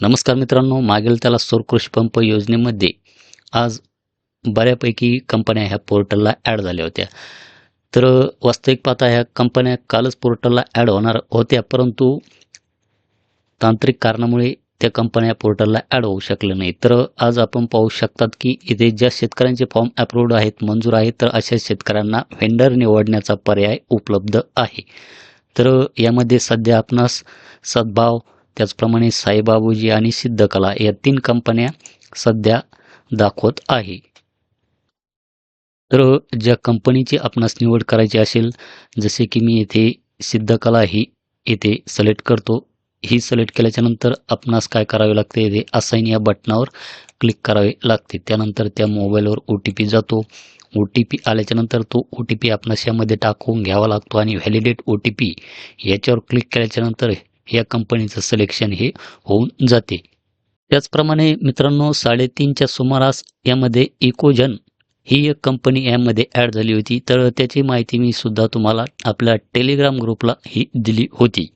नमस्कार मित्रांनो, मागील त्याला सौर कृषी पंप योजनेमध्ये आज बऱ्यापैकी कंपन्या ह्या पोर्टलला ॲड झाल्या होत्या. तर वास्तविक पाहता ह्या कंपन्या कालच पोर्टलला ॲड होणार होत्या, परंतु तांत्रिक कारणामुळे त्या कंपन्या पोर्टलला ॲड होऊ शकल्या नाही. तर आज आपण पाहू शकतात की इथे ज्या शेतकऱ्यांचे फॉर्म अप्रूव्ड आहेत, मंजूर आहेत, तर अशा शेतकऱ्यांना व्हेंडर निवडण्याचा पर्याय उपलब्ध आहे. तर यामध्ये सध्या आपणास सद्भाव, त्याचप्रमाणे साईबाबूजी आणि सिद्धकला या 3 कंपन्या सध्या दाखवत आहे. तर ज्या कंपनीची आपणास निवड करायची असेल, जसे की मी येथे सिद्धकला ही येथे सिलेक्ट करतो. ही सिलेक्ट केल्याच्यानंतर आपणास काय करावे लागते, येथे असाइन या बटनावर क्लिक करावे लागते. त्यानंतर त्या मोबाईलवर OTP जातो. OTP आल्याच्यानंतर तो OTP आपणास यामध्ये टाकून घ्यावा लागतो आणि व्हॅलिडेट OTP याच्यावर क्लिक केल्याच्यानंतर या कंपनीचं सिलेक्शन हे होऊन जाते. त्याचप्रमाणे मित्रांनो 3:30च्या सुमारास यामध्ये इकोजन ही एक कंपनी यामध्ये ॲड झाली होती. तर त्याची माहिती मी सुद्धा तुम्हाला आपल्या टेलिग्राम ग्रुपला ही दिली होती.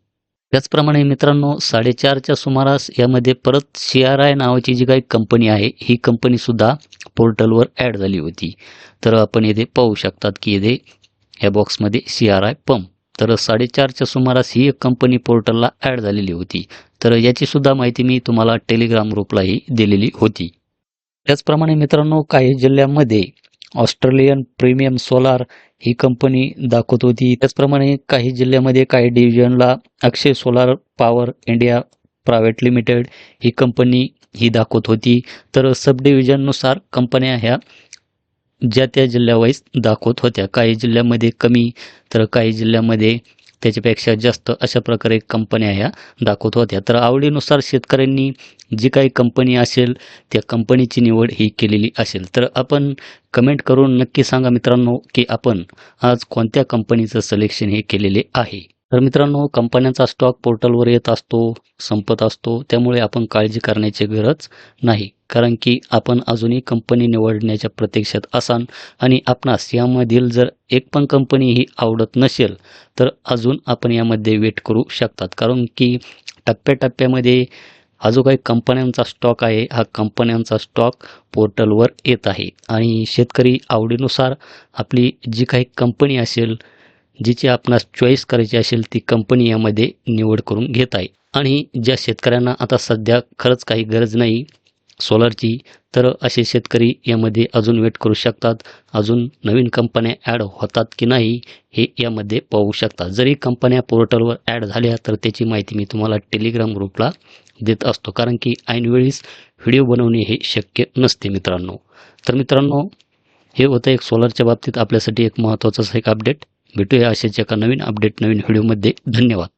त्याचप्रमाणे मित्रांनो 4:30च्या सुमारास यामध्ये परत CRI नावाची जी काही कंपनी आहे, ही कंपनीसुद्धा पोर्टलवर ॲड झाली होती. तर आपण येथे पाहू शकतात की येथे या बॉक्समध्ये CRI पंप. तर 4:30च्या सुमारास ही एक कंपनी पोर्टलला ॲड झालेली होती. तर याचीसुद्धा माहिती मी तुम्हाला टेलिग्राम ग्रुपलाही दिलेली होती. त्याचप्रमाणे मित्रांनो काही जिल्ह्यांमध्ये ऑस्ट्रेलियन प्रीमियम सोलार ही कंपनी दाखवत होती. त्याचप्रमाणे काही जिल्ह्यामध्ये काही डिव्हिजनला Akshay solar power India private limited ही कंपनी ही दाखवत होती. तर सब डिव्हिजननुसार कंपन्या ह्या ज्या त्या जिल्ह्यावाईज दाखवत होत्या. काही जिल्ह्यामध्ये कमी, तर काही जिल्ह्यामध्ये त्याच्यापेक्षा जास्त अशा प्रकारे कंपन्या ह्या दाखवत होत्या. तर आवडीनुसार शेतकऱ्यांनी जी काही कंपनी असेल त्या कंपनीची निवड ही केलेली असेल. तर आपण कमेंट करून नक्की सांगा मित्रांनो की आपण आज कोणत्या कंपनीचं सिलेक्शन हे केलेले आहे. तर मित्रांनो कंपन्यांचा स्टॉक पोर्टलवर येत असतो, संपत असतो, त्यामुळे आपण काळजी करण्याची गरज नाही. कारण की आपण अजूनही कंपनी निवडण्याच्या प्रतीक्षेत असाल आणि आपणास यामधील जर एक पण कंपनी ही आवडत नसेल तर अजून आपण यामध्ये वेट करू शकतात. कारण की टप्प्याटप्प्यामध्ये हा जो काही कंपन्यांचा स्टॉक आहे, हा कंपन्यांचा स्टॉक पोर्टलवर येत आहे आणि शेतकरी आवडीनुसार आपली जी काही कंपनी असेल, जिची आपणास चॉईस करायची असेल ती कंपनी यामध्ये निवड करून घेत आहे. आणि ज्या शेतकऱ्यांना आता सध्या खरंच काही गरज नाही सोलरची, तर असे शेतकरी यामध्ये अजून वेट करू शकतात. अजून नवीन कंपन्या ॲड होतात की नाही हे यामध्ये पाहू शकतात. जरी कंपन्या पोर्टलवर ॲड झाल्या तर त्याची माहिती मी तुम्हाला टेलिग्राम ग्रुपला देत असतो. कारण की ऐनवेळीस व्हिडिओ बनवणे हे शक्य नसते मित्रांनो. तर मित्रांनो हे होतं एक सोलरच्या बाबतीत आपल्यासाठी एक महत्त्वाचं एक अपडेट. भेटूया अशाच एका नवीन अपडेट नवीन व्हिडिओमध्ये. धन्यवाद.